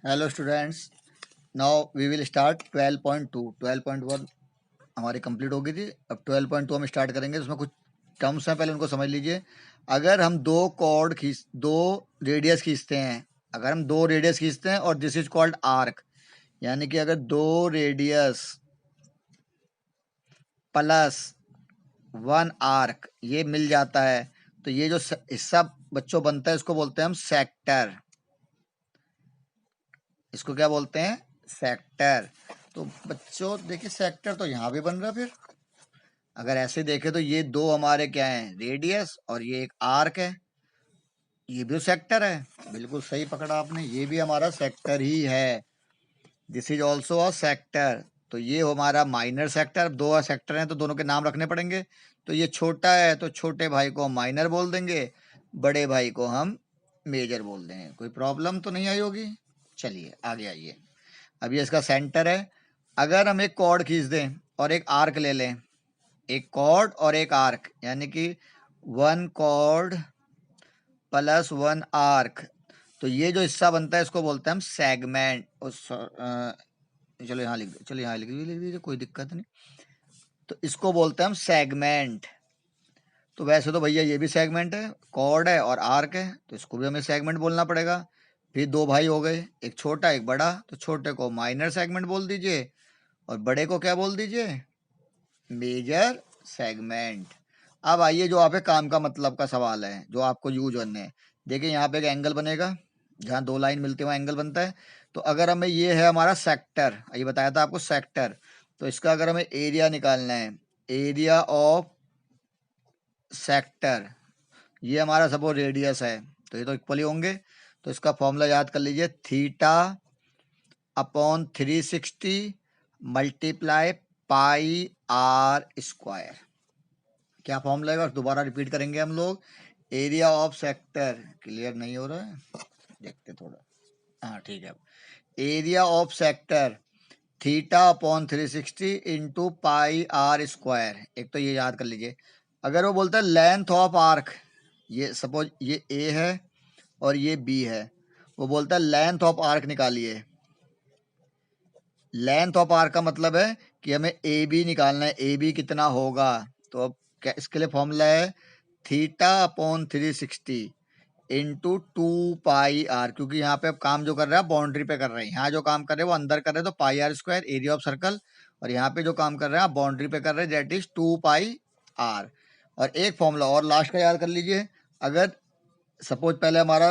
Hello students, now we will start 12.2। 12.1 हमारी complete हो गई थी। अब 12.2 हम स्टार्ट करेंगे। उसमें कुछ टर्म्स हैं, पहले उनको समझ लीजिए। अगर हम दो रेडियस खींचते हैं, अगर हम दो रेडियस खींचते हैं और दिस इज कॉल्ड आर्क, यानी कि अगर दो रेडियस प्लस वन आर्क ये मिल जाता है, तो ये जो हिस्सा बच्चों बनता है इसको बोलते हैं हम सेक्टर। इसको क्या बोलते हैं? सेक्टर। तो बच्चों देखिए, सेक्टर तो यहाँ भी बन रहा। फिर अगर ऐसे देखें तो ये दो हमारे क्या हैं? रेडियस, और ये एक आर्क है। ये भी सेक्टर है। बिल्कुल सही पकड़ा आपने, ये भी हमारा सेक्टर ही है। This is also a sector. तो ये हमारा माइनर सेक्टर। दो सेक्टर हैं तो दोनों के नाम रखने पड़ेंगे। तो ये छोटा है तो छोटे भाई को हम माइनर बोल देंगे, बड़े भाई को हम मेजर बोल देंगे। कोई प्रॉब्लम तो नहीं आई होगी। चलिए आगे आइए। अब ये इसका सेंटर है। अगर हम एक कॉर्ड खींच दें और एक आर्क ले लें, एक कॉर्ड और एक आर्क, यानी कि one chord plus one arc, तो ये जो हिस्सा बनता है इसको बोलते हैं हम सेगमेंट। चलो यहाँ लिख दो, चलो यहाँ लिख दीजिए, कोई दिक्कत नहीं। तो इसको बोलते हैं हम सेगमेंट। तो वैसे तो भैया ये भी सेगमेंट है, कॉर्ड है और आर्क है, तो इसको भी हमें सेगमेंट बोलना पड़ेगा। फिर दो भाई हो गए, एक छोटा एक बड़ा, तो छोटे को माइनर सेगमेंट बोल दीजिए और बड़े को क्या बोल दीजिए? Major segment. अब आइए जो आप काम का मतलब का सवाल है, जो आपको यूज करने हैं। देखिए यहाँ पे एक एंगल बनेगा, जहाँ दो लाइन मिलती है वहाँ एंगल बनता है। तो अगर हमें ये है हमारा सेक्टर, ये बताया था आपको सेक्टर, तो इसका अगर हमें एरिया निकालना है, एरिया ऑफ सेक्टर, ये हमारा सपोज रेडियस है, तो ये तो इक्वली होंगे। तो इसका फॉर्मूला याद कर लीजिए, theta upon 360 multiply pi r square. क्या फॉर्मूला है? दोबारा रिपीट करेंगे हम लोग। एरिया ऑफ सेक्टर, क्लियर नहीं हो रहा है, देखते थोड़ा। हाँ ठीक है। Area of sector theta upon 360 into pi r square. एक तो ये याद कर लीजिए। अगर वो बोलता है लेंथ ऑफ आर्क, ये सपोज ये ए है और ये बी है, वो बोलता है लेंथ ऑफ आर्क निकालिए। लेंथ ऑफ आर्क का मतलब है कि हमें ए बी निकालना है, ए बी कितना होगा। तो अब क्या इसके लिए फॉर्मूला है? Theta upon 360 into 2 pi r, क्योंकि यहाँ पे अब काम जो कर रहा है बाउंड्री पे कर रहे हैं, यहाँ जो काम कर रहे हैं वो अंदर कर रहे हैं, तो pi r square area of circle, और यहाँ पे जो काम कर रहे हैं बाउंड्री पे कर रहे हैं, दैट इज 2 पाई आर। और एक फॉर्मूला और लास्ट का याद कर लीजिए। अगर सपोज पहले हमारा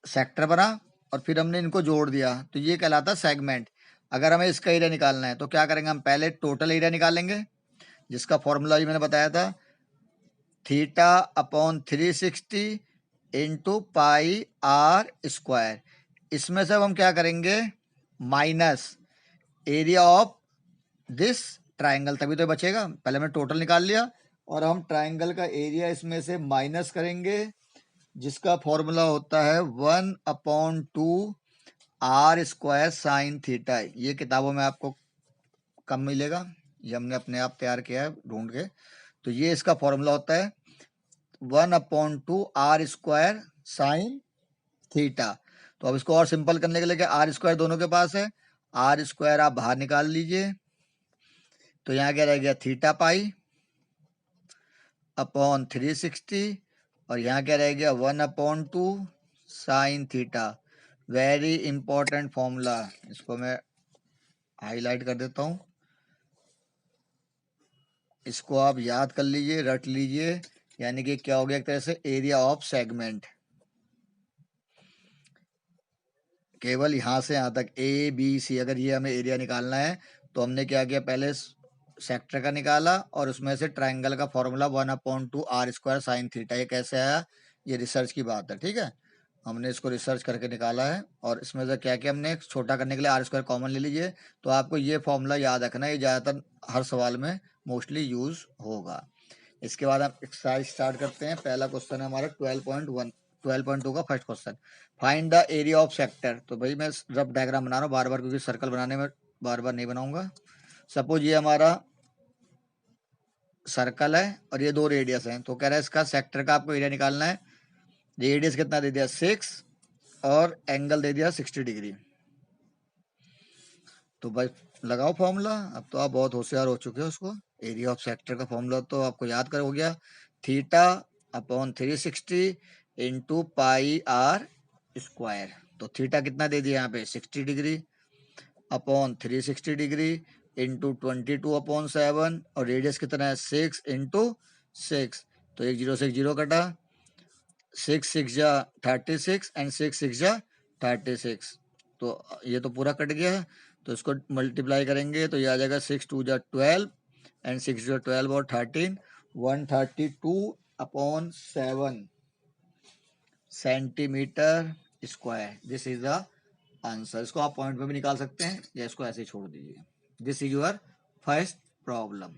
सेक्टर बना और फिर हमने इनको जोड़ दिया, तो ये कहलाता सेगमेंट। अगर हमें इसका एरिया निकालना है तो क्या करेंगे? हम पहले टोटल एरिया निकालेंगे, जिसका फॉर्मूला भी मैंने बताया था, theta upon 360 into pi r square. इसमें से अब हम क्या करेंगे? Minus area of this triangle, तभी तो बचेगा। पहले हमने टोटल निकाल लिया और हम ट्राइंगल का एरिया इसमें से माइनस करेंगे, जिसका फॉर्मूला होता है 1/2 आर स्क्वायर साइन थीटा। ये किताबों में आपको कम मिलेगा, ये हमने अपने आप तैयार किया है ढूंढ के। तो ये इसका फॉर्मूला होता है 1/2 आर स्क्वायर साइन थीटा। तो अब इसको और सिंपल करने के लिए, क्या आर स्क्वायर दोनों के पास है, आर स्क्वायर आप बाहर निकाल लीजिए। तो यहाँ क्या रह गया? थीटा पाई अपॉन 360, और यहाँ क्या रह गया? 1/2 sine theta. Very important formula, इसको मैं हाईलाइट कर देता हूँ। इसको आप याद कर लीजिए, रट लीजिए। यानी कि क्या हो गया? एक तरह से एरिया ऑफ सेगमेंट। केवल यहाँ से यहाँ तक ए बी सी, अगर ये हमें एरिया निकालना है तो हमने क्या किया? पहले सेक्टर का निकाला और उसमें से ट्राइंगल का formula 1/2 r square sine theta. ये कैसे आया? ये रिसर्च की बात है, ठीक है। हमने इसको रिसर्च करके निकाला है। और इसमें से क्या किया हमने? छोटा करने के लिए आर स्क्वायर कॉमन ले लीजिए। तो आपको ये फॉर्मूला याद रखना है, ये ज़्यादातर हर सवाल में मोस्टली यूज होगा। इसके बाद हम एक्सरसाइज स्टार्ट करते हैं। पहला क्वेश्चन है हमारा 12.2 का first question, find the area of sector. तो भाई मैं रफ डायग्राम बना रहा हूँ बार बार, क्योंकि सर्कल बनाने में बार बार नहीं बनाऊंगा। सपोज ये हमारा सर्कल है और ये दो रेडियस हैं, तो कह रहा है इसका सेक्टर का आपको एरिया निकालना है। रेडियस कितना दे दिया? 6, और एंगल दे दिया 60 डिग्री। तो भाई लगाओ फॉर्मूला। अब तो आप बहुत होशियार हो चुके हो। उसको एरिया ऑफ सेक्टर का फॉर्मूला तो आपको याद कर हो गया, theta upon 360 into pi r square. तो थीटा कितना दे दिया यहाँ पे 60 degree upon 360 degree into 22 upon 7, और रेडियस कितना है 6 इंटू 6। तो एक जीरो से एक जीरो कटा, 6 6 जा 36 एंड 6 6 जा 36। तो ये तो पूरा कट गया है, तो इसको मल्टीप्लाई करेंगे तो ये आ जाएगा 6 2 जा 12 एंड 6 जो 12 और 13, 132 upon 7 centimetre square. This is the answer. इसको आप पॉइंट में भी निकाल सकते हैं या इसको ऐसे ही छोड़ दीजिए। This is your first problem.